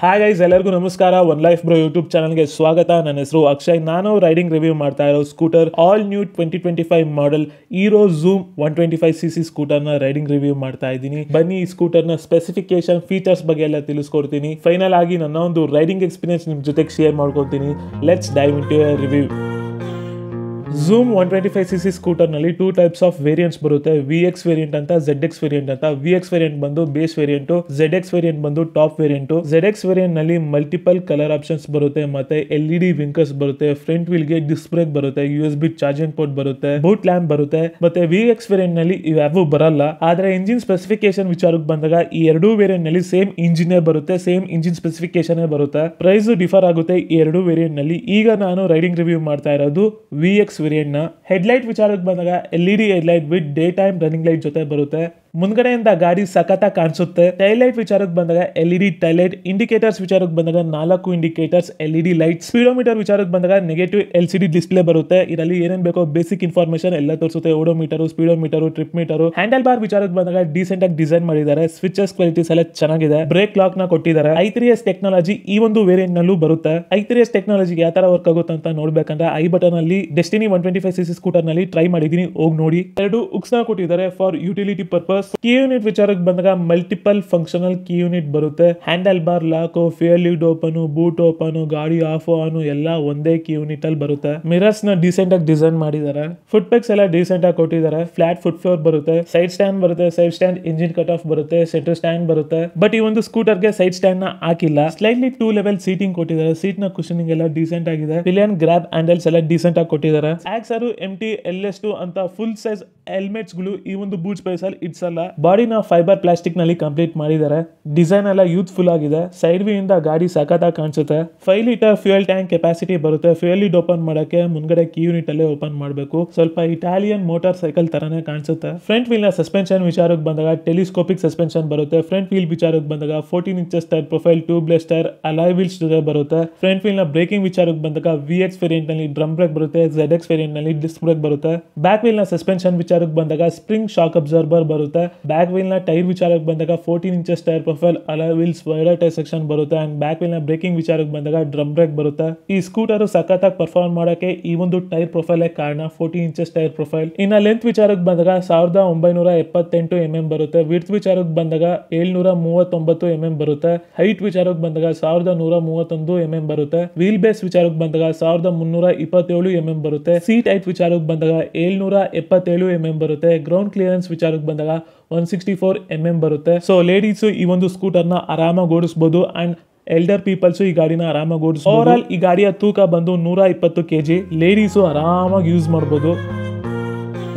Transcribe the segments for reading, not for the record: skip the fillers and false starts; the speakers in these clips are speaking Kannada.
ಹಾಯ್ ಗೈಸ್, ಎಲ್ಲರಿಗೂ ನಮಸ್ಕಾರ. ಒನ್ ಲೈಫ್ ಬ್ರೋ ಯೂಟ್ಯೂಬ್ ಚಾನಲ್ಗೆ ಸ್ವಾಗತ. ನನ್ನ ಹೆಸರು ಅಕ್ಷಯ್. ನಾನು ರೈಡಿಂಗ್ ರಿವ್ಯೂ ಮಾಡ್ತಾ ಇರೋ scooter all new 2025 model Hero Zoom 125cc ಸ್ಕೂಟರ್ನ ರೈಡಿಂಗ್ ರಿವ್ಯೂ ಮಾಡ್ತಾ ಇದ್ದೀನಿ. ಬನ್ನಿ ಈ ಸ್ಕೂಟರ್ನ ಸ್ಪೆಸಿಫಿಕೇಶನ್, ಫೀಚರ್ಸ್ ಬಗ್ಗೆ ಎಲ್ಲ ತಿಳಿಸ್ಕೊಡ್ತೀನಿ. ಫೈನಲ್ ಆಗಿ ನನ್ನ ಒಂದು ರೈಡಿಂಗ್ ಎಕ್ಸ್ಪೀರಿಯನ್ಸ್ ನಿಮ್ ಜೊತೆಗೆ ಶೇರ್ ಮಾಡ್ಕೊತೀನಿ. Let's dive into A review. Zoom 125cc ಸ್ಕೂಟರ್ನಲ್ಲಿ 2 types of variants ಬರುತ್ತೆ. VX ವೇರಿಯಂಟ್ ಅಂತ, ZX ವೇರಿಯಂಟ್ ಅಂತ. VX ವೇರಿಯಂಟ್ ಬಂದು ಬೇಸ್ ವೇರಿಯಂಟು, ZX ವೇರಿಯಂಟ್ ಬಂದು ಟಾಪ್ ವೇರಿಯಂಟು. ZX ವೇರಿಯಂಟ್ ನಲ್ಲಿ ಮಲ್ಟಿಪಲ್ ಕಲರ್ ಆಪ್ಷನ್ಸ್ ಬರುತ್ತೆ, ಮತ್ತೆ LED ವಿಂಕರ್ಸ್ ಬರುತ್ತೆ, ಫ್ರಂಟ್ ವೀಲ್ ಗೆ ಡಿಸ್ಕ್ ಬ್ರೇಕ್ ಬರುತ್ತೆ, USB ಚಾರ್ಜಿಂಗ್ ಪೋರ್ಟ್ ಬರುತ್ತೆ, ಬೂಟ್ ಲ್ಯಾಂಪ್ ಬರುತ್ತೆ. ಮತ್ತೆ VX ವೇರಿಯಂಟ್ ನಲ್ಲಿ ಇವ್ಯಾವು ಬರಲ್ಲ. ಆದ್ರೆ ಇಂಜಿನ್ ಸ್ಪೆಸಿಫಿಕೇಶನ್ ವಿಚಾರಕ್ಕೆ ಬಂದಾಗ ಈ ಎರಡೂ ವೇರಿಯಂಟ್ ನಲ್ಲಿ ಸೇಮ್ ಇಂಜಿನ್ ಬರುತ್ತೆ, ಸೇಮ್ ಇಂಜಿನ್ ಸ್ಪೆಸಿಫಿಕೇಶನ್ ಬರುತ್ತೆ. ಪ್ರೈಸ್ ಡಿಫರ್ ಆಗುತ್ತೆ ಈ ಎರಡೂ ವೇರಿಯಂಟ್ ನಲ್ಲಿ. ಈಗ ನಾನು ರೈಡಿಂಗ್ ರಿವ್ಯೂ ಮಾಡ್ತಾ ಇರೋದು VX ವೇರಿಯಂಟ್ ನ. ಹೆಡ್ಲೈಟ್ ವಿಚಾರಕ್ಕೆ ಬಂದಾಗ LED headlight with day time running light ಜೊತೆ ಬರುತ್ತೆ. ಮುಂದ್ಗಡೆಯಿಂದ ಗಾಡಿ ಸಖತ್ತಾಗಿ ಕಾಣಿಸುತ್ತೆ. ಟೈಲ್ ಲೈಟ್ ವಿಚಾರಕ್ಕೆ ಬಂದಾಗ LED ಟೈಲ್ ಲೈಟ್. ಇಂಡಿಕೇಟರ್ಸ್ ವಿಚಾರಕ್ಕೆ ಬಂದಾಗ 4 ಇಂಡಿಕೇಟರ್ಸ್ LED ಲೈಟ್. ಸ್ಪೀಡೋಮೀಟರ್ ವಿಚಾರಕ್ಕೆ ಬಂದಾಗ ನೆಗೆಟಿವ್ LCD ಡಿಸ್ಪ್ಲೇ ಬರುತ್ತೆ. ಇದರಲ್ಲಿ ಏನೇನ್ ಬೇಕೋ ಬೇಸಿಕ್ ಇನ್ಫಾರ್ಮೇಶನ್ ಎಲ್ಲ ತೋರಿಸುತ್ತೆ. Odometer, speedometer, trip metre. Handle bar ವಿಚಾರಕ್ಕೆ ಬಂದಾಗ ಡೀಸೆಂಟ್ ಆಗಿ ಡಿಸೈನ್ ಮಾಡಿದ್ದಾರೆ. ಸ್ವಿಚಸ್ ಕ್ವಾಲಿಟೀಸ್ ಎಲ್ಲ ಚೆನ್ನಾಗಿದೆ. ಬ್ರೇಕ್ ಲಾಕ್ ನ ಕೊಟ್ಟಿದ್ದಾರೆ. i3s ಟೆಕ್ನಾಲಜಿ ಈ ಒಂದು ವೇರಿಯಂಟ್ ನಲ್ಲೂ ಬರುತ್ತೆ. i3s ಟೆಕ್ನಾಲಜಿ ಯಾವ ತರ ವರ್ಕ್ ಆಗುತ್ತೆ ಅಂತ ನೋಡ್ಬೇಕಂದ್ರೆ ಐ ಬಟನ್ ಅಲ್ಲಿ ಡೆಸ್ಟಿನಿ 125cc ಸ್ಕೂಟರ್ ನಲ್ಲಿ ಟ್ರೈ ಮಾಡಿದೀನಿ, ಹೋಗಿ ನೋಡಿ. 2 ಉಕ್ಸ್ ನ ಕೊಟ್ಟಿದ್ದಾರೆ for utility purpose. Key unit ವಿಚಾರಕ್ಕೆ ಬಂದಾಗ ಮಲ್ಟಿಪಲ್ ಫಂಕ್ಷನಲ್ ಕೀ ಯೂನಿಟ್ ಬರುತ್ತೆ. Handle bar lock, fuel lid open, boot open, ಗಾಡಿ ಆಫ್ ಆನ್ ಎಲ್ಲ ಒಂದೇ ಕೀ ಯೂನಿಟ್ ಅಲ್ಲಿ ಬರುತ್ತೆ. ಮಿರರ್ಸ್ ನ ಡೀಸೆಂಟ್ ಆಗಿ ಡಿಸೈನ್ ಮಾಡಿದ್ದಾರೆ. ಫುಟ್ ಪೆಕ್ಸ್ ಎಲ್ಲ ಡೀಸೆಂಟ್ ಆಗಿ ಕೊಟ್ಟಿದ್ದಾರೆ. ಫ್ಲಾಟ್ ಫುಟ್ ಫ್ಲೋರ್ ಬರುತ್ತೆ, ಸೈಡ್ ಸ್ಟ್ಯಾಂಡ್ ಬರುತ್ತೆ, side stand engine cut off ಬರುತ್ತೆ, ಸೆಂಟರ್ ಸ್ಟ್ಯಾಂಡ್ ಬರುತ್ತೆ. ಬಟ್ ಈ ಒಂದು ಸ್ಕೂಟರ್ ಗೆ ಸೈಡ್ ಸ್ಟ್ಯಾಂಡ್ ನ ಹಾಕಿಲ್ಲ. ಸ್ಲೈಟ್ಲಿ 2 ಲೆವೆಲ್ ಸೀಟಿಂಗ್ ಕೊಟ್ಟಿದ್ದಾರೆ. ಸೀಟ್ ನ ಕುಶನಿಂಗ್ ಎಲ್ಲ ಡೀಸೆಂಟ್ ಆಗಿದೆ. ಪಿಲಿಯನ್ ಗ್ರಾಬ್ ಹ್ಯಾಂಡಲ್ಸ್ ಎಲ್ಲ ಡೀಸೆಂಟ್ ಆಗಿ ಕೊಟ್ಟಿದ್ದಾರೆ. ಆಕ್ಸರ್ MT LS2 ಅಂತ ಫುಲ್ ಸೈಜ್ ಹೆಲ್ಮೆಟ್ಸ್ ಗಳು ಈ ಒಂದು ಬೂಟ್ ಸ್ಪೇಸ್ ಅಲ್ಲಿ ಇಡ್ಸಲ್ಲ. ಬಾಡಿನ ಫೈಬರ್ ಪ್ಲಾಸ್ಟಿಕ್ ನಲ್ಲಿ ಕಂಪ್ಲೀಟ್ ಮಾಡಿದ್ದಾರೆ. ಡಿಸೈನ್ ಎಲ್ಲ ಯೂತ್ಫುಲ್ ಆಗಿದೆ. ಸೈಡ್ ವ್ಯೂ ಇಂದ ಗಾಡಿ ಸಖತ್ತಾಗಿ ಕಾಣಿಸುತ್ತೆ. 5 ಲೀಟರ್ ಫ್ಯೂಯಲ್ ಟ್ಯಾಂಕ್ ಕೆಪಾಸಿಟಿ ಬರುತ್ತೆ. ಫ್ಯೂಯಲ್ ಲಿಡ್ ಓಪನ್ ಮಾಡಕ್ಕೆ ಮುಂದ್ಗಡೆ ಕೀ ಯೂನಿಟ್ ಅಲ್ಲೇ ಓಪನ್ ಮಾಡಬೇಕು. ಸ್ವಲ್ಪ ಇಟಾಲಿಯನ್ ಮೋಟಾರ್ ಸೈಕಲ್ ತರನೇ ಕಾಣಿಸುತ್ತೆ. ಫ್ರಂಟ್ ವೀಲ್ ನ ಸಸ್ಪೆನ್ಷನ್ ವಿಚಾರಕ್ಕೆ ಬಂದಾಗ ಟೆಲಿಸ್ಕೋಪಿಕ್ ಸಸ್ಪೆನ್ಷನ್ ಬರುತ್ತೆ. ಫ್ರಂಟ್ ವೀಲ್ ವಿಚಾರಕ್ಕೆ ಬಂದಾಗ 14 inches tyre profile, tubeless tyre, alloy wheels ಜೊತೆ ಬರುತ್ತೆ. ಫ್ರಂಟ್ ವೀಲ್ ನ ಬ್ರೇಕಿಂಗ್ ವಿಚಾರಕ್ಕೆ ಬಂದಾಗ VX ವೇರಿಯಂಟ್ ನಲ್ಲಿ ಡ್ರಮ್ ಬ್ರೇಕ್ ಬರುತ್ತೆ, ZX ವೇರಿಯಂಟ್ ನಲ್ಲಿ ಡಿಸ್ಕ್ ಬ್ರೇಕ್ ಬರುತ್ತೆ. ಬ್ಯಾಕ್ ವೀಲ್ ನ ಸಸ್ಪೆನ್ಷನ್ ವಿಚಾರಕ್ಕೆ ಬಂದಾಗ ಸ್ಪ್ರಿಂಗ್ ಶಾಕ್ ಅಬ್ಸರ್ವರ್ ಬರುತ್ತೆ. ಬ್ಯಾಕ್ ವೀಲ್ ನ ಟೈರ್ ವಿಚಾರಕ್ಕೆ ಬಂದಾಗ 14 inches tyre profile, alloy wheels, wider tyre section ಬರುತ್ತೆ. ಅಂಡ್ ಬ್ಯಾಕ್ ವೀಲ್ ನ ಬ್ರೇಕಿಂಗ್ ವಿಚಾರಕ್ಕೆ ಬಂದಾಗ ಡ್ರಮ್ ಬ್ರೇಕ್ ಬರುತ್ತೆ. ಈ ಸ್ಕೂಟರ್ ಸಖತ್ತಾಗಿ ಪರ್ಫಾರ್ಮ್ ಮಾಡಕ್ಕೆ ಈ ಒಂದು ಟೈರ್ ಪ್ರೊಫೈಲ್ ಕಾರಣ. 14 ಇಂಚಸ್ ಟೈರ್ ಪ್ರೊಫೈಲ್. ಇನ್ನ ಲೆಂತ್ ವಿಚಾರಕ್ಕೆ ಬಂದಾಗ 1978 mm ಬರುತ್ತೆ. ವಿಡ್ತ್ ವಿಚಾರಕ್ಕೆ ಬಂದಾಗ 739 mm ಬರುತ್ತೆ. ಹೈಟ್ ವಿಚಾರಕ್ಕೆ ಬಂದಾಗ 1131 mm ಬರುತ್ತೆ. ವೀಲ್ ಬೇಸ್ ವಿಚಾರಕ್ಕೆ ಬಂದಾಗ 1327 mm ಬರುತ್ತೆ. ಸೀಟ್ ಹೈಟ್ ವಿಚಾರಕ್ಕೆ ಬಂದಾಗ 777 mm ಬರುತ್ತೆ. ಗ್ರೌಂಡ್ ಕ್ಲಿಯರೆನ್ಸ್ ವಿಚಾರಕ್ಕೆ ಬಂದಾಗ 164 mm ಬರುತ್ತೆ. ಸೊ ಲೇಡೀಸ್ ಈ ಒಂದು ಸ್ಕೂಟರ್ ನ ಆರಾಮಾಗಿ ಓಡಿಸಬಹುದು. ಅಂಡ್ ಎಲ್ಡರ್ ಪೀಪಲ್ಸ್ ಈ ಗಾಡಿನ ಆರಾಮಾಗಿ ಓಡಿಸಬಹುದು. ಓವರ್ ಆಲ್ ಈ ಗಾಡಿಯ ತೂಕ ಬಂದು 120 kg. ಲೇಡೀಸು ಆರಾಮಾಗಿ ಯೂಸ್ ಮಾಡಬಹುದು.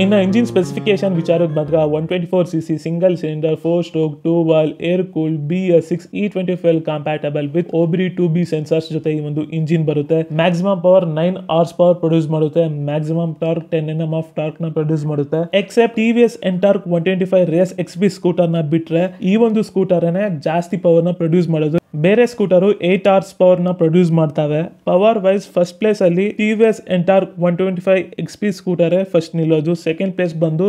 ಇನ್ನು ಇಂಜಿನ್ ಸ್ಪೆಸಿಫಿಕೇಶನ್ ವಿಚಾರಕ್ಕೆ ಬಂದಾಗ 124cc single cylinder 4 stroke 2 valve air cooled BS6 E20 compatible with OBD 2B sensors ಜೊತೆ ಈ ಒಂದು ಇಂಜಿನ್ ಬರುತ್ತೆ. Maximum power 9 horse power produce ಮಾಡುತ್ತೆ. Maximum torque 10 Nm of torque ನ ಪ್ರೊಡ್ಯೂಸ್ ಮಾಡುತ್ತೆ. Except TVS Ntorq 125 race XP scooter ನ ಬಿಟ್ರೆ ಈ ಒಂದು ಸ್ಕೂಟರ್ ಜಾಸ್ತಿ ಪವರ್ ನ ಪ್ರೊಡ್ಯೂಸ್ ಮಾಡೋದು. ಬೇರೆ ಸ್ಕೂಟರು 8 ಹಾರ್ಸ್ ಪವರ್ ನ ಪ್ರೊಡ್ಯೂಸ್ ಮಾಡ್ತವೆ. ಪವರ್ ವೈಸ್ ಫಸ್ಟ್ ಪ್ಲೇಸ್ ಅಲ್ಲಿ TVS Ntorq 125 XP scooter first ನಿಲ್ಲೋದು. ಸೆಕೆಂಡ್ ಪ್ಲೇಸ್ ಬಂದು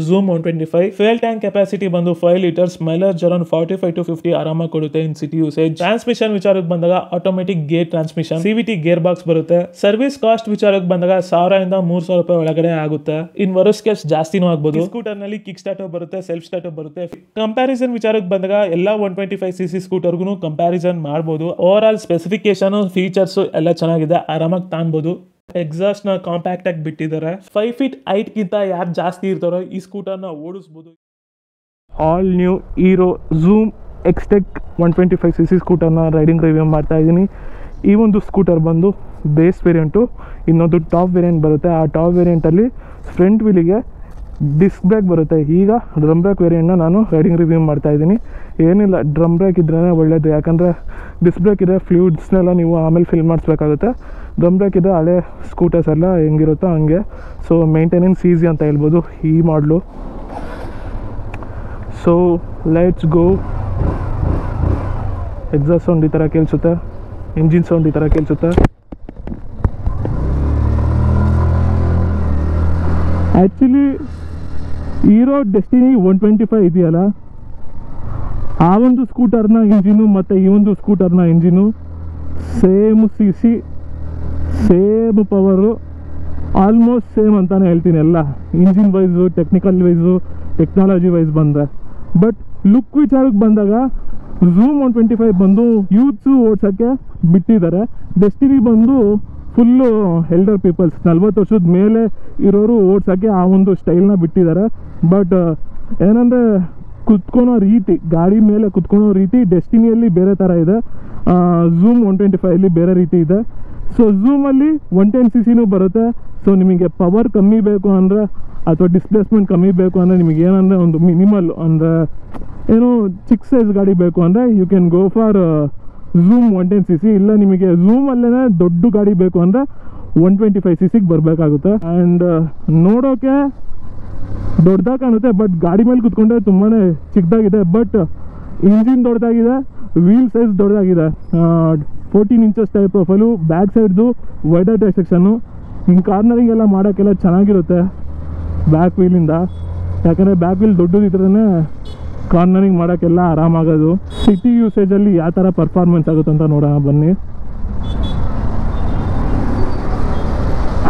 ಝೂಮ್ 125. ಫ್ಯೂಯಲ್ ಟ್ಯಾಂಕ್ ಕೆಪಾಸಿಟಿ ಬಂದು 5 ಲೀಟರ್ಸ್. ಮೈಲೇಜ್ ಅರೌಂಡ್ 45 to 50 ಆರಾಮಾಗಿ ಕೊಡುತ್ತೆ ಇನ್ ಸಿಟಿ ಯೂಸೇಜ್. ಟ್ರಾನ್ಸ್ಮಿಷನ್ ವಿಚಾರಕ್ಕೆ ಬಂದಾಗ automatic gear transmission, CVT gear box ಬರುತ್ತೆ. ಸರ್ವಿಸ್ ಕಾಸ್ಟ್ ವಿಚಾರಕ್ಕೆ ಬಂದಾಗ 1000 ಇಂದ 3000 ರೂಪಾಯಿ ಒಳಗಡೆ ಆಗುತ್ತೆ. ಇನ್ ವರ್ಸ್ಟ್ ಕೇಸ್ ಜಾಸ್ತಿನೂ ಆಗ್ಬಹುದು. ಸ್ಕೂಟರ್ ನಲ್ಲಿ ಕಿಕ್ ಸ್ಟಾರ್ಟ್ ಬರುತ್ತೆ, ಸೆಲ್ಫ್ ಸ್ಟಾರ್ಟ್ ಬರುತ್ತೆ. ಕಂಪ್ಯಾರಿಸನ್ ವಿಚಾರಕ್ಕೆ ಬಂದಾಗ ಎಲ್ಲ 125cc ಸ್ಕೂಟರ್ಗೂ ಕಂಪ್ಯಾರಿಸನ್ ಮಾಡಬಹುದು. ಓವರ್ ಆಲ್ ಸ್ಪೆಸಿಫಿಕೇಶನ್, ಫೀಚರ್ಸ್ ಎಲ್ಲ ಚೆನ್ನಾಗಿದೆ, ಆರಾಮಾಗಿ ತಾನ್ಬಹುದು. ಎಕ್ಸಾಸ್ಟ್ ನ ಕಾಂಪ್ಯಾಕ್ಟ್ ಆಗಿ ಬಿಟ್ಟಿದ್ದಾರೆ. 5 feet ಹೈಟ್ ಗಿಂತ ಯಾರು ಜಾಸ್ತಿ ಇರ್ತಾರೋ ಈ ಸ್ಕೂಟರ್ ನ ಓಡಿಸಬಹುದು. All new Hero Zoom X-Tech 125cc scooter ನ ರೈಡಿಂಗ್ ರಿವ್ಯೂ ಮಾಡ್ತಾ ಇದ್ದೀನಿ. ಈ ಒಂದು ಸ್ಕೂಟರ್ ಬಂದು ಬೇಸ್ ವೇರಿಯಂಟು. ಇನ್ನೊಂದು ಟಾಪ್ ವೇರಿಯಂಟ್ ಬರುತ್ತೆ. ಆ ಟಾಪ್ ವೇರಿಯಂಟ್ ಅಲ್ಲಿ ಫ್ರಂಟ್ ವೀಲಿಗೆ ಡಿಸ್ಕ್ ಬ್ರೇಕ್ ಬರುತ್ತೆ. ಈಗ ಡ್ರಮ್ ಬ್ರೇಕ್ ವೇರಿಯಂಟ್ನ ನಾನು ರೈಡಿಂಗ್ ರಿವ್ಯೂ ಮಾಡ್ತಾ ಇದ್ದೀನಿ. ಏನಿಲ್ಲ, ಡ್ರಮ್ ಬ್ರೇಕ್ ಇದ್ರೇ ಒಳ್ಳೇದು. ಯಾಕಂದರೆ ಡಿಸ್ಕ್ ಬ್ರೇಕ್ ಇದೆ, ಫ್ಲೂಯಿಡ್ಸ್ನೆಲ್ಲ ನೀವು ಆಮೇಲೆ ಫಿಲ್ ಮಾಡಿಸ್ಬೇಕಾಗುತ್ತೆ. ಡ್ರಮ್ ಬ್ರೇಕ್ ಇದೆ, ಹಳೆ ಸ್ಕೂಟರ್ಸ್ ಎಲ್ಲ ಹೆಂಗಿರುತ್ತೋ ಹಂಗೆ. ಸೊ ಮೇಂಟೆನೆನ್ಸ್ ಈಸಿ ಅಂತ ಹೇಳ್ಬೋದು ಈ ಮಾಡಲು. So let's go. Exhaust sound ಈ ಥರ ಕೇಳಿಸುತ್ತೆ, ಇಂಜಿನ್ ಸೌಂಡ್ ಈ ಥರ ಕೇಳಿಸುತ್ತೆ. ಆ್ಯಕ್ಚುಲಿ ಹೀರೋ ಡೆಸ್ಟಿನಿ 125 ಇದೆಯಲ್ಲ, ಆ ಒಂದು ಸ್ಕೂಟರ್ನ ಇಂಜಿನು ಮತ್ತು ಈ ಒಂದು ಸ್ಕೂಟರ್ನ engine same CC, same power, almost same ಅಂತಲೇ ಹೇಳ್ತೀನಿ ಎಲ್ಲ engine wise, technical wise, technology wise ಬಂದರೆ. ಬಟ್ ಲುಕ್ ವಿಚಾರಕ್ಕೆ ಬಂದಾಗ ಝೂಮ್ 125 ಬಂದು ಯೂತ್ಸು ಓಡ್ಸೋಕ್ಕೆ ಬಿಟ್ಟಿದ್ದಾರೆ. ಡೆಸ್ಟಿನಿ ಬಂದು ಫುಲ್ಲು ಎಲ್ಡರ್ ಪೀಪಲ್ಸ್, 40 ವರ್ಷದ ಮೇಲೆ ಇರೋರು ಓಡ್ಸೋಕ್ಕೆ ಆ ಒಂದು ಸ್ಟೈಲ್ನ ಬಿಟ್ಟಿದ್ದಾರೆ. ಬಟ್ ಏನಂದರೆ ಕುತ್ಕೊಳೋ ರೀತಿ, ಗಾಡಿ ಮೇಲೆ ಕುತ್ಕೊಳೋ ರೀತಿ ಡೆಸ್ಟಿನಿಯಲ್ಲಿ ಬೇರೆ ಥರ ಇದೆ, ಝೂಮ್ 125 ಬೇರೆ ರೀತಿ ಇದೆ. ಸೊ ಝೂಮಲ್ಲಿ 110 cc ಬರುತ್ತೆ. ಸೊ ನಿಮಗೆ ಪವರ್ ಕಮ್ಮಿ ಬೇಕು ಅಂದರೆ ಅಥವಾ ಡಿಸ್ಪ್ಲೇಸ್ಮೆಂಟ್ ಕಮ್ಮಿ ಬೇಕು ಅಂದರೆ ನಿಮಗೆ ಏನಂದರೆ ಒಂದು ಮಿನಿಮಲ್ ಅಂದರೆ ಏನೋ ಚಿಕ್ಕ ಸೈಜ್ ಗಾಡಿ ಬೇಕು ಅಂದರೆ you can go for Xoom 110 cc. ಇಲ್ಲ ನಿಮಗೆ ಝೂಮಲ್ಲೇ ದೊಡ್ಡ ಗಾಡಿ ಬೇಕು ಅಂದರೆ 125 cc ಬರಬೇಕಾಗುತ್ತೆ. ಆ್ಯಂಡ್ ನೋಡೋಕ್ಕೆ ದೊಡ್ಡದಾಗಿ ಕಾಣುತ್ತೆ, ಬಟ್ ಗಾಡಿ ಮೇಲೆ ಕುತ್ಕೊಂಡ್ರೆ ತುಂಬಾ ಚಿಕ್ಕದಾಗಿದೆ. ಬಟ್ ಇಂಜಿನ್ ದೊಡ್ಡದಾಗಿದೆ, ವೀಲ್ ಸೈಜ್ ದೊಡ್ಡದಾಗಿದೆ, 14 inches ಟೈಪ್ ಪ್ರೊಫೈಲು, ಬ್ಯಾಕ್ ಸೈಡ್ದು ವೈಡರ್ ಟೈರ್ ಸೆಕ್ಷನ್ನು. ಹಿಂಗೆ ಕಾರ್ನರಿಂಗ್ ಎಲ್ಲ ಮಾಡೋಕ್ಕೆಲ್ಲ ಚೆನ್ನಾಗಿರುತ್ತೆ ಬ್ಯಾಕ್ ವೀಲಿಂದ, ಯಾಕಂದರೆ ಬ್ಯಾಕ್ ವೀಲ್ ದೊಡ್ಡದಿದ್ರೇ ಕಾರ್ನರಿಂಗ್ ಮಾಡೋಕ್ಕೆಲ್ಲ ಆರಾಮಾಗೋದು. ಸಿಟಿ ಯೂಸೇಜಲ್ಲಿ ಯಾವ ಥರ ಪರ್ಫಾರ್ಮೆನ್ಸ್ ಆಗುತ್ತೆ ಅಂತ ನೋಡೋಣ ಬನ್ನಿ.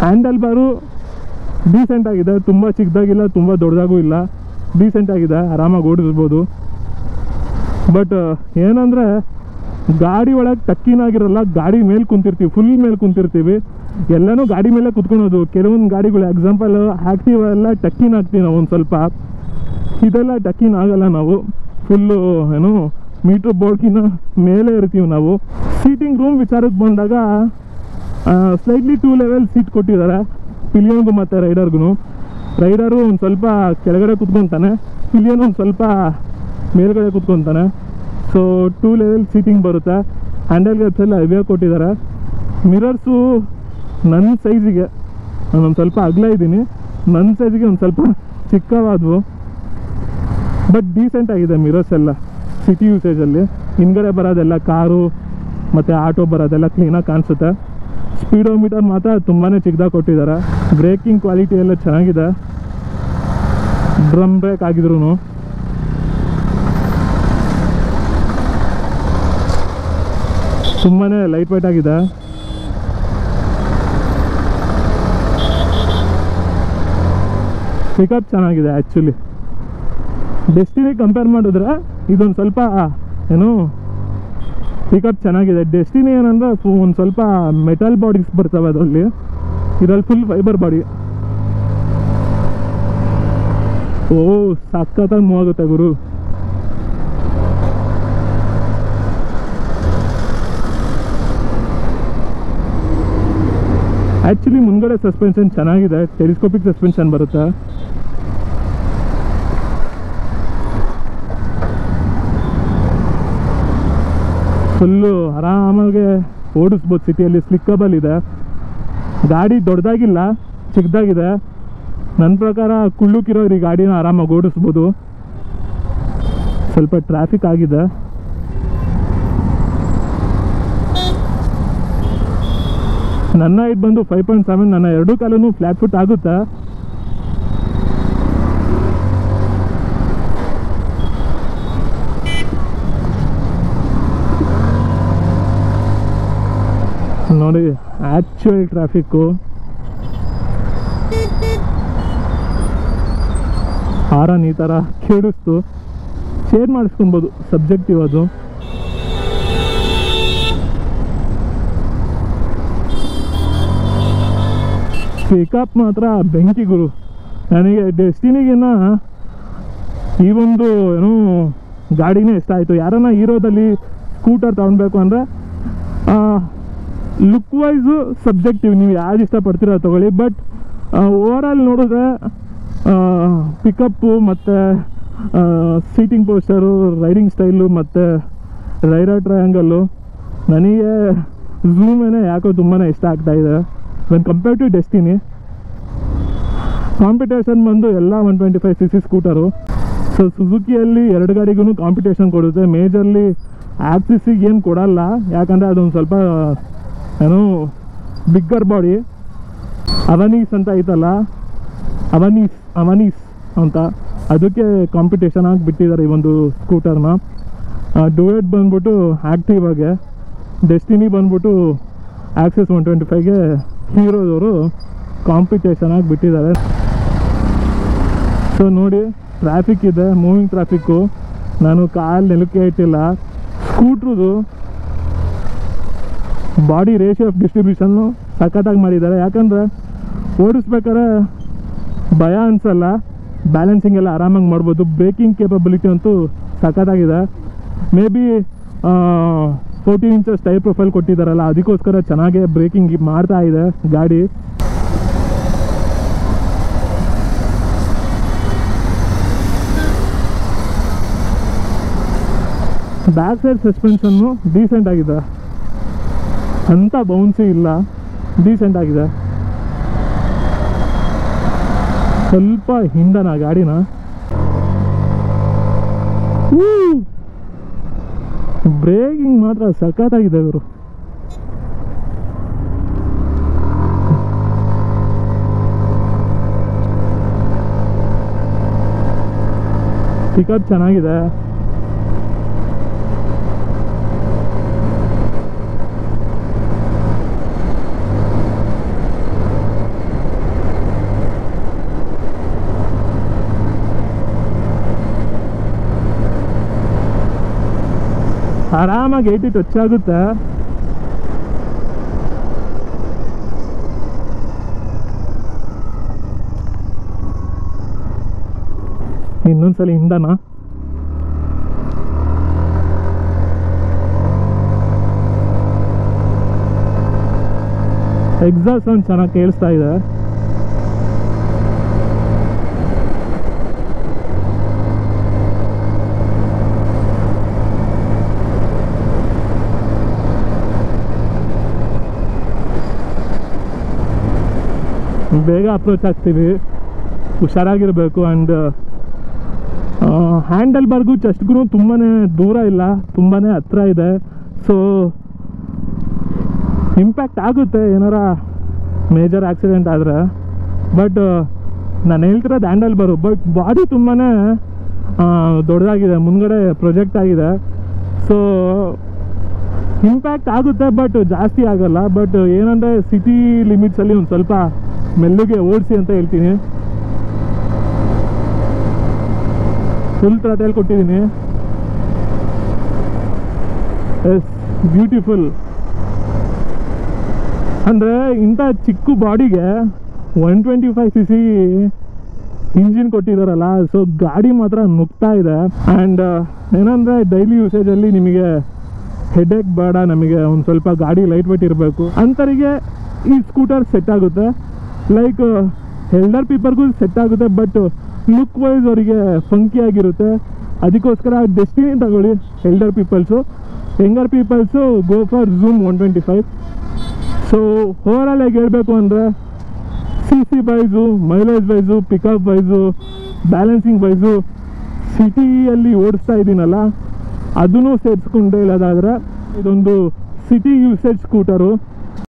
ಹ್ಯಾಂಡಲ್ ಬಾರು ಡೀಸೆಂಟ್ ಆಗಿದೆ, ತುಂಬ ಚಿಕ್ಕದಾಗಿಲ್ಲ, ತುಂಬ ದೊಡ್ಡದಾಗೂ ಇಲ್ಲ, ಡೀಸೆಂಟ್ ಆಗಿದೆ, ಆರಾಮಾಗಿ ಓಡಿಸ್ಬೋದು. ಬಟ್ ಏನಂದರೆ ಗಾಡಿ ಒಳಗೆ ಟಕ್ಕಿನಾಗಿರಲ್ಲ, ಗಾಡಿ ಮೇಲೆ ಕುಂತಿರ್ತೀವಿ, ಫುಲ್ ಮೇಲೆ ಕುಂತಿರ್ತೀವಿ, ಎಲ್ಲನೂ ಗಾಡಿ ಮೇಲೆ ಕುತ್ಕೊಳೋದು. ಕೆಲವೊಂದು ಗಾಡಿಗಳು ಎಕ್ಸಾಂಪಲ್ ಆ್ಯಕ್ಟಿವ್ ಎಲ್ಲ ಟಕ್ಕಿನ್ ಹಾಕ್ತೀವಿ ನಾವು ಒಂದು ಸ್ವಲ್ಪ, ಇದೆಲ್ಲ ಟಕ್ಕಿನ್ ಆಗಲ್ಲ, ನಾವು ಫುಲ್ಲು ಏನು ಮೀಟ್ರ್ ಬೋರ್ಡ್ಕಿನ್ನ ಮೇಲೆ ಇರ್ತೀವಿ ನಾವು. ಸೀಟಿಂಗ್ ರೂಮ್ ವಿಚಾರಕ್ಕೆ ಬಂದಾಗ ಸ್ಲೈಟ್ಲಿ 2 level ಸೀಟ್ ಕೊಟ್ಟಿದ್ದಾರೆ ಪಿಲಿಯನ್ಗೂ ಮತ್ತು ರೈಡರ್ಗೂ. ರೈಡರು ಒಂದು ಸ್ವಲ್ಪ ಕೆಳಗಡೆ ಕುತ್ಕೊತಾನೆ, ಪಿಲಿಯನ್ ಒಂದು ಸ್ವಲ್ಪ ಮೇಲ್ಗಡೆ ಕುತ್ಕೊತಾನೆ. ಸೊ 2 level ಸೀಟಿಂಗ್ ಬರುತ್ತೆ. ಹ್ಯಾಂಡಲ್ ಗ್ರಿಪ್ಸ್ ಎಲ್ಲ ಹೆವಿಯಾಗಿ ಕೊಟ್ಟಿದ್ದಾರೆ. ಮಿರರ್ಸು ನನ್ನ ಸೈಜಿಗೆ, ನಾನೊಂದು ಸ್ವಲ್ಪ ಅಗಲ ಇದ್ದೀನಿ, ನನ್ನ ಸೈಜಿಗೆ ಒಂದು ಸ್ವಲ್ಪ ಚಿಕ್ಕವಾದವು, ಬಟ್ ಡೀಸೆಂಟ್ ಆಗಿದೆ ಮಿರರ್ಸ್ ಎಲ್ಲ ಸಿಟಿ ಯೂಸೇಜಲ್ಲಿ. ಹಿಂದ್ಗಡೆ ಬರೋದೆಲ್ಲ ಕಾರು ಮತ್ತು ಆಟೋ ಬರೋದೆಲ್ಲ ಕ್ಲೀನಾಗಿ ಕಾಣಿಸುತ್ತೆ. ಸ್ಪೀಡೋಮೀಟರ್ ಮಾತ್ರ ತುಂಬಾ ಚಿಕ್ಕದಾಗಿ ಕೊಟ್ಟಿದ್ದಾರೆ. ಬ್ರೇಕಿಂಗ್ ಕ್ವಾಲಿಟಿ ಎಲ್ಲ ಚೆನ್ನಾಗಿದೆ, ಡ್ರಮ್ ಬ್ರೇಕ್ ಆಗಿದ್ರು ತುಂಬಾ ಲೈಟ್ ವೇಟ್ ಆಗಿದೆ. ಪಿಕಪ್ ಚೆನ್ನಾಗಿದೆ ಆ್ಯಕ್ಚುಲಿ. ಡೆಸ್ಟಿನಿ ಕಂಪೇರ್ ಮಾಡಿದ್ರೆ ಇದೊಂದು ಸ್ವಲ್ಪ ಏನು ಪಿಕಪ್ ಚೆನ್ನಾಗಿದೆ. ಡೆಸ್ಟಿನಿ ಏನಂದರೆ ಒಂದು ಸ್ವಲ್ಪ ಮೆಟಲ್ ಬಾಡೀಸ್ ಬರ್ತವೆ ಅದರಲ್ಲಿ, ಇದರಲ್ಲಿ ಫುಲ್ ಫೈಬರ್ ಬಾಡಿ. ಓ ಸಖತ್ತಾಗಿ ಮೂವ್ ಆಗುತ್ತೆ ಗುರು. ಆ್ಯಕ್ಚುಲಿ ಮುಂದ್ಗಡೆ ಸಸ್ಪೆನ್ಷನ್ ಚೆನ್ನಾಗಿದೆ, ಟೆಲಿಸ್ಕೋಪಿಕ್ ಸಸ್ಪೆನ್ಷನ್ ಬರುತ್ತೆ. ಫುಲ್ಲು ಆರಾಮಾಗೆ ಓಡಿಸ್ಬೋದು ಸಿಟಿಯಲ್ಲಿ, ಸ್ಲಿಕ್ಕಬಲ್ ಇದೆ. ಗಾಡಿ ದೊಡ್ಡದಾಗಿಲ್ಲ, ಚಿಕ್ಕದಾಗಿದೆ. ನನ್ನ ಪ್ರಕಾರ ಕುಳ್ಳುಕಿರೋರು ಈ ಗಾಡಿನ ಆರಾಮಾಗಿ ಓಡಿಸ್ಬೋದು. ಸ್ವಲ್ಪ ಟ್ರಾಫಿಕ್ ಆಗಿದೆ. ನನ್ನ ಇದು ಬಂದು 5.7, ನನ್ನ 2 ಕಾಲೂ ಫ್ಲ್ಯಾಟ್ ಫುಟ್ ಆಗುತ್ತೆ. ನೋಡಿ ಆ್ಯಕ್ಚುಯಲ್ ಟ್ರಾಫಿಕ್ಕು, ಹಾರನ್ ಈ ಥರ ಕೇಳಿಸ್ತು. ಶೇರ್ ಮಾಡಿಸ್ಕೊಬೋದು, ಸಬ್ಜೆಕ್ಟಿವ್ ಅದು. ಪಿಕಪ್ ಮಾತ್ರ ಬೆಂಕಿ ಗುರು. ನನಗೆ ಡೆಸ್ಟಿನಿಗಿನ್ನ ಈ ಒಂದು ಏನು ಗಾಡಿನೇ ಇಷ್ಟ ಆಯಿತು. ಯಾರನ್ನ ಹೀರೋದಲ್ಲಿ ಸ್ಕೂಟರ್ ತೊಗೊಳ್ಬೇಕು ಅಂದರೆ ಲುಕ್ ವೈಸು ಸಬ್ಜೆಕ್ಟಿವ್, ನೀವು ಯಾವ್ದು ಇಷ್ಟಪಡ್ತೀರೋ ತೊಗೊಳ್ಳಿ. ಬಟ್ ಓವರಾಲ್ ನೋಡಿದ್ರೆ ಪಿಕಪ್ಪು ಮತ್ತು ಸೀಟಿಂಗ್ ಪೋಸ್ಟರು, ರೈಡಿಂಗ್ ಸ್ಟೈಲು ಮತ್ತು ರೈಡರ್ ಟ್ರಯಾಂಗಲ್ಲು ನನಗೆ ಝೂಮೇನೆ ಯಾಕೋ ತುಂಬಾ ಇಷ್ಟ ಆಗ್ತಾಯಿದೆ when compare to Destiny. Competition ಬಂದು ಎಲ್ಲ 125 cc ಸ್ಕೂಟರು. ಸೊ ಸುಜುಕಿಯಲ್ಲಿ 2 ಗಾಡಿಗೂ ಕಾಂಪಿಟೇಷನ್ ಕೊಡುತ್ತೆ. ಮೇಜರ್ಲಿ ಆಕ್ಸಿಸಿಗೆ ಏನು ಕೊಡಲ್ಲ, ಯಾಕಂದರೆ ಅದೊಂದು ಸ್ವಲ್ಪ ಏನು ಬಿಗ್ಗರ್ ಬಾಡಿ. ಅವನೀಸ್ ಅಂತ ಐತಲ್ಲ, ಅವನೀಸ್ ಅಂತ, ಅದಕ್ಕೆ ಕಾಂಪಿಟೇಷನ್ ಆಗಿ ಬಿಟ್ಟಿದ್ದಾರೆ ಈ ಒಂದು ಸ್ಕೂಟರ್ನ. ಡುಯೆಟ್ ಬಂದ್ಬಿಟ್ಟು ಆ್ಯಕ್ಟಿವಾಗೆ, ಡೆಸ್ಟಿನಿ ಬಂದ್ಬಿಟ್ಟು ಆಕ್ಸೆಸ್ 125ಗೆ ಹೀರೋದವರು ಕಾಂಪಿಟೇಷನ್ ಆಗಿ ಬಿಟ್ಟಿದ್ದಾರೆ. ಸೊ ನೋಡಿ, ಟ್ರಾಫಿಕ್ ಇದೆ, ಮೂವಿಂಗ್ ಟ್ರಾಫಿಕ್ಕು. ನಾನು ಕಾಲು ನೆಲಕ್ಕೆ ಇಟ್ಟಿಲ್ಲ. ಸ್ಕೂಟ್ರದು ಬಾಡಿ ರೇಷಿಯೋ ಆಫ್ ಡಿಸ್ಟ್ರಿಬ್ಯೂಷನ್ನು ಸಖತ್ತಾಗಿ ಮಾಡಿದ್ದಾರೆ. ಯಾಕಂದರೆ ಓಡಿಸ್ಬೇಕಾದ್ರೆ ಭಯ ಅನಿಸಲ್ಲ, ಬ್ಯಾಲೆನ್ಸಿಂಗ್ ಎಲ್ಲ ಆರಾಮಾಗಿ ಮಾಡ್ಬೋದು. ಬ್ರೇಕಿಂಗ್ ಕೇಪಬಿಲಿಟಿ ಅಂತೂ ಸಖತ್ತಾಗಿದೆ. Maybe 14 inches tyre profile ಕೊಟ್ಟಿದ್ದಾರಲ್ಲ, ಅದಕ್ಕೋಸ್ಕರ ಚೆನ್ನಾಗೇ ಬ್ರೇಕಿಂಗ್ ಮಾಡ್ತಾ ಇದೆ ಗಾಡಿ. ಬ್ಯಾಕ್ ಸೈಡ್ ಸಸ್ಪೆನ್ಷನ್ನು ಡೀಸೆಂಟ್ ಆಗಿದೆ, ಅಂಥ ಬೌನ್ಸಿ ಇಲ್ಲ, ಡೀಸೆಂಟ್ ಆಗಿದೆ. ಸ್ವಲ್ಪ ಹಿಂದನ ಗಾಡಿನ ಬ್ರೇಕಿಂಗ್ ಮಾತ್ರ ಸಖತ್ತಾಗಿದೆ ಇವರು. ಪಿಕಪ್ ಚೆನ್ನಾಗಿದೆ. ಆರಾಮಾಗಿ 80 ಟಚ್ ಆಗುತ್ತೆ. ಇನ್ನೊಂದ್ಸಲ ಹಿಂದನ ಎಕ್ಸಾಸ್ಟ್ ಸೌಂಡ್ ಚೆನ್ನಾಗಿ ಕೇಳಿಸ್ತಾ ಇದೆ. ಬೇಗ ಅಪ್ರೋಚ್ ಆಗ್ತೀವಿ, ಹುಷಾರಾಗಿರಬೇಕು. ಆ್ಯಂಡ್ ಹ್ಯಾಂಡಲ್ ಬಾರ್ಗೂ ಚೆಸ್ಟ್ಗೂ ತುಂಬಾ ದೂರ ಇಲ್ಲ, ತುಂಬಾ ಹತ್ರ ಇದೆ. ಸೊ ಇಂಪ್ಯಾಕ್ಟ್ ಆಗುತ್ತೆ ಏನಾರ ಮೇಜರ್ ಆಕ್ಸಿಡೆಂಟ್ ಆದರೆ. ಬಟ್ ನಾನು ಹೇಳ್ತಿರೋದು ಹ್ಯಾಂಡಲ್ ಬಾರು, ಬಟ್ ಬಾಡಿ ತುಂಬಾ ದೊಡ್ಡದಾಗಿದೆ, ಮುಂದ್ಗಡೆ ಪ್ರೊಜೆಕ್ಟ್ ಆಗಿದೆ. ಸೊ ಇಂಪ್ಯಾಕ್ಟ್ ಆಗುತ್ತೆ, ಬಟ್ ಜಾಸ್ತಿ ಆಗಲ್ಲ. ಬಟ್ ಏನಂದರೆ ಸಿಟಿ ಲಿಮಿಟ್ಸಲ್ಲಿ ಒಂದು ಸ್ವಲ್ಪ ಮೆಲ್ಲಗೆ ಓಡಿಸಿ ಅಂತ ಹೇಳ್ತೀನಿ. ಫುಲ್ ಥ್ರಾಟಲ್ ಕೊಟ್ಟಿದ್ದೀನಿ. Yes, beautiful. ಅಂದರೆ ಇಂಥ ಚಿಕ್ಕ ಬಾಡಿಗೆ 125cc ಇಂಜಿನ್ ಕೊಟ್ಟಿದ್ದಾರಲ್ಲ, ಸೊ ಗಾಡಿ ಮಾತ್ರ ನುಗ್ತಾ ಇದೆ. ಆ್ಯಂಡ್ ಏನಂದರೆ ಡೈಲಿ ಯೂಸೇಜಲ್ಲಿ ನಿಮಗೆ ಹೆಡೇಕ್ ಬೇಡ, ನಮಗೆ ಒಂದು ಸ್ವಲ್ಪ ಗಾಡಿ ಲೈಟ್ ವೇಟ್ ಇರಬೇಕು ಅಂಥವರಿಗೆ ಈ ಸ್ಕೂಟರ್ ಸೆಟ್ ಆಗುತ್ತೆ. ಲೈಕ್ ಎಲ್ಡರ್ ಪೀಪಲ್ಗೂ ಸೆಟ್ ಆಗುತ್ತೆ, ಬಟ್ ಲುಕ್ ವೈಸ್ ಅವರಿಗೆ ಫಂಕಿ ಆಗಿರುತ್ತೆ. ಅದಕ್ಕೋಸ್ಕರ ಡೆಸ್ಟಿನಿ ತಗೊಳ್ಳಿ elder peoples. Younger peoples go for zoom 125. So overall ಆಗಿ ಹೇಳಬೇಕು ಅಂದರೆ CC wise, mileage wise, pickup wise, balancing wise, ಸಿಟಿಯಲ್ಲಿ ಓಡಿಸ್ತಾ ಇದ್ದೀನಲ್ಲ ಅದನ್ನು ಸೇರಿಸ್ಕೊಂಡು ಹೇಳೋದಾದರೆ ಇದೊಂದು ಸಿಟಿ ಯೂಸೇಜ್ ಸ್ಕೂಟರು.